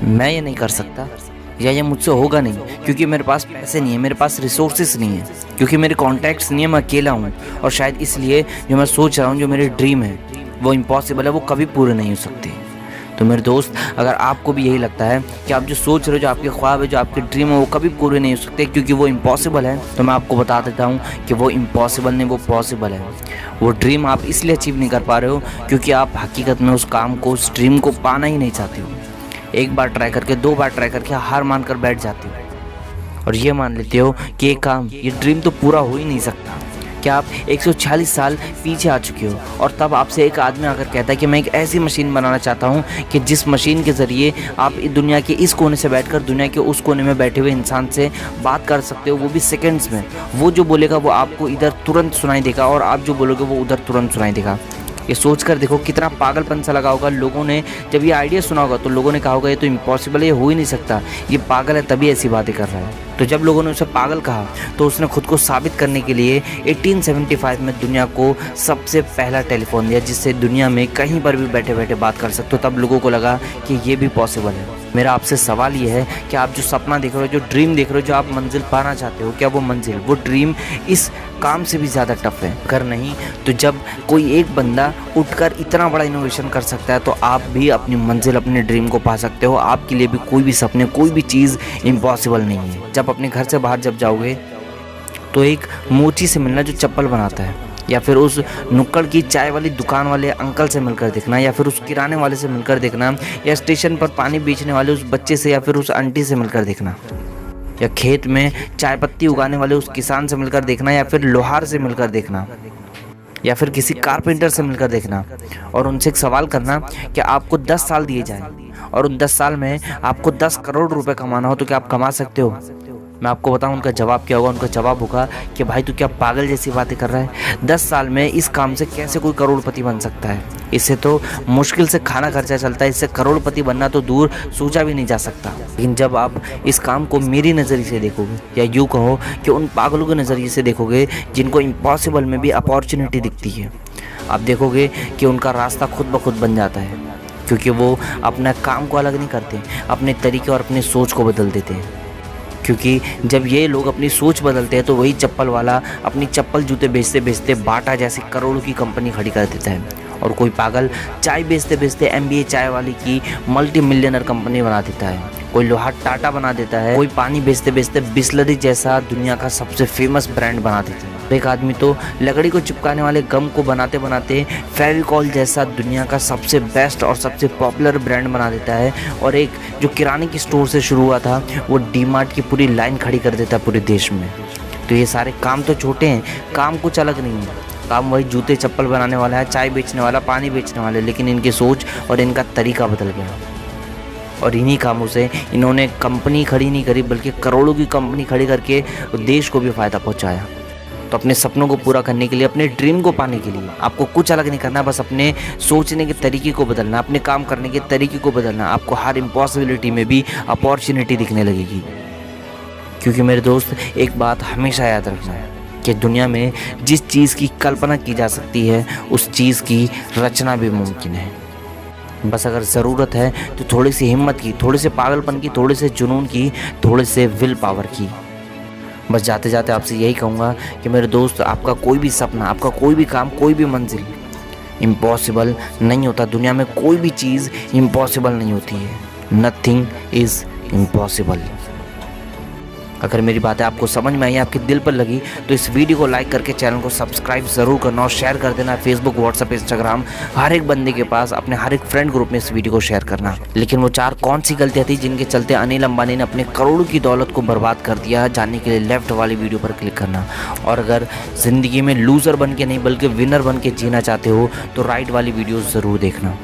मैं ये नहीं कर सकता या ये मुझसे होगा नहीं क्योंकि मेरे पास पैसे नहीं है, मेरे पास रिसोर्सेस नहीं है, क्योंकि मेरे कॉन्टैक्ट्स नहीं है, मैं अकेला हूँ। और शायद इसलिए जो मैं सोच रहा हूँ, जो मेरे ड्रीम है वो इम्पॉसिबल है, वो कभी पूरे नहीं हो सकते। तो मेरे दोस्त, अगर आपको भी यही लगता है कि आप जो सोच रहे हो, जो आपके ख्वाब है, जो आपके ड्रीम है, वो कभी पूरे नहीं हो सकते क्योंकि वो इम्पॉसिबल है, तो मैं आपको बता देता हूँ कि वो इम्पॉसिबल नहीं, वो पॉसिबल है। वो ड्रीम आप इसलिए अचीव नहीं कर पा रहे हो क्योंकि आप हकीकत में उस काम को, उस ड्रीम को पाना ही नहीं चाहते हो। एक बार ट्राई करके, 2 बार ट्राई करके हार मान कर बैठ जाते हो और ये मान लेते हो कि ये काम, ये ड्रीम तो पूरा हो ही नहीं सकता। क्या आप 146 साल पीछे आ चुके हो और तब आपसे एक आदमी आकर कहता है कि मैं एक ऐसी मशीन बनाना चाहता हूँ कि जिस मशीन के ज़रिए आप दुनिया के इस कोने से बैठकर दुनिया के उस कोने में बैठे हुए इंसान से बात कर सकते हो, वो भी सेकंड्स में। वो जो बोलेगा वो आपको इधर तुरंत सुनाई देगा और आप जो बोलोगे वो उधर तुरंत सुनाई देगा। ये सोचकर देखो कितना पागलपन सा लगा होगा। लोगों ने जब ये आइडिया सुना होगा तो लोगों ने कहा होगा ये तो इम्पॉसिबल है, ये हो ही नहीं सकता, ये पागल है तभी ऐसी बातें कर रहा है। तो जब लोगों ने उसे पागल कहा तो उसने खुद को साबित करने के लिए 1875 में दुनिया को सबसे पहला टेलीफोन दिया जिससे दुनिया में कहीं पर भी बैठे बैठे बात कर सकते हो। तब लोगों को लगा कि ये भी पॉसिबल है। मेरा आपसे सवाल ये है कि आप जो सपना देख रहे हो, जो ड्रीम देख रहे हो, जो आप मंजिल पाना चाहते हो, क्या वो मंजिल, वो ड्रीम इस काम से भी ज़्यादा टफ है? अगर नहीं तो जब कोई एक बंदा उठकर इतना बड़ा इनोवेशन कर सकता है तो आप भी अपनी मंजिल, अपने ड्रीम को पा सकते हो। आपके लिए भी कोई भी सपने, कोई भी चीज़ इम्पॉसिबल नहीं है। जब अपने घर से बाहर जब जाओगे तो एक मोची से मिलना जो चप्पल बनाता है, या फिर उस नुक्कड़ की चाय वाली दुकान वाले अंकल से मिलकर देखना, या फिर उस किराने वाले से मिलकर देखना, या स्टेशन पर पानी बेचने वाले उस बच्चे से या फिर उस आंटी से मिलकर देखना, या खेत में चाय पत्ती उगाने वाले उस किसान से मिलकर देखना, या फिर लोहार से मिलकर देखना, या फिर किसी कारपेंटर से मिलकर देखना और उनसे एक सवाल करना कि आपको 10 साल दिए जाएं और उन 10 साल में आपको 10 करोड़ रुपए कमाना हो तो क्या आप कमा सकते हो? मैं आपको बताऊं उनका जवाब क्या होगा। उनका जवाब होगा कि भाई तू क्या पागल जैसी बातें कर रहा है, 10 साल में इस काम से कैसे कोई करोड़पति बन सकता है? इससे तो मुश्किल से खाना खर्चा चलता है, इससे करोड़पति बनना तो दूर सोचा भी नहीं जा सकता। लेकिन जब आप इस काम को मेरी नज़रिए से देखोगे, या यूँ कहो कि उन पागलों के नज़रिए से देखोगे जिनको इम्पॉसिबल में भी अपॉर्चुनिटी दिखती है, आप देखोगे कि उनका रास्ता खुद ब खुद बन जाता है क्योंकि वो अपना काम को अलग नहीं करते, अपने तरीके और अपनी सोच को बदल देते हैं। क्योंकि जब ये लोग अपनी सोच बदलते हैं तो वही चप्पल वाला अपनी चप्पल जूते बेचते बेचते बाटा जैसी करोड़ों की कंपनी खड़ी कर देता है, और कोई पागल चाय बेचते बेचते MBA चाय वाली की मल्टी मिलियनर कंपनी बना देता है, कोई लोहा टाटा बना देता है, कोई पानी बेचते बेचते बिस्लरी जैसा दुनिया का सबसे फेमस ब्रांड बना देता है। एक आदमी तो लकड़ी को चिपकाने वाले गम को बनाते बनाते फेविकॉल जैसा दुनिया का सबसे बेस्ट और सबसे पॉपुलर ब्रांड बना देता है, और एक जो किराने की स्टोर से शुरू हुआ था वो डीमार्ट की पूरी लाइन खड़ी कर देता है पूरे देश में। तो ये सारे काम तो छोटे हैं, काम कुछ अलग नहीं है, काम वही जूते चप्पल बनाने वाला है, चाय बेचने वाला, पानी बेचने वाले, लेकिन इनकी सोच और इनका तरीका बदल गया और इन्हीं कामों से इन्होंने कंपनी खड़ी नहीं करी बल्कि करोड़ों की कंपनी खड़ी करके देश को भी फ़ायदा पहुंचाया। तो अपने सपनों को पूरा करने के लिए, अपने ड्रीम को पाने के लिए आपको कुछ अलग नहीं करना, बस अपने सोचने के तरीके को बदलना, अपने काम करने के तरीके को बदलना। आपको हर इम्पॉसिबिलिटी में भी अपॉर्चुनिटी दिखने लगेगी। क्योंकि मेरे दोस्त, एक बात हमेशा याद रखना है कि दुनिया में जिस चीज़ की कल्पना की जा सकती है उस चीज़ की रचना भी मुमकिन है। बस अगर ज़रूरत है तो थोड़ी सी हिम्मत की, थोड़े से पागलपन की, थोड़े से जुनून की, थोड़े से विल पावर की। बस जाते जाते आपसे यही कहूँगा कि मेरे दोस्त, आपका कोई भी सपना, आपका कोई भी काम, कोई भी मंजिल इम्पॉसिबल नहीं होता। दुनिया में कोई भी चीज़ इम्पॉसिबल नहीं होती है। Nothing is impossible. अगर मेरी बातें आपको समझ में आई, आपके दिल पर लगी, तो इस वीडियो को लाइक करके चैनल को सब्सक्राइब ज़रूर करना और शेयर कर देना। फेसबुक, व्हाट्सएप, इंस्टाग्राम, हर एक बंदे के पास, अपने हर एक फ्रेंड ग्रुप में इस वीडियो को शेयर करना। लेकिन वो 4 कौन सी गलतियाँ थी जिनके चलते अनिल अंबानी ने अपने करोड़ों की दौलत को बर्बाद कर दिया, जानने के लिए लेफ्ट वाली वीडियो पर क्लिक करना। और अगर ज़िंदगी में लूज़र बन के नहीं बल्कि विनर बन के जीना चाहते हो तो राइट वाली वीडियो ज़रूर देखना।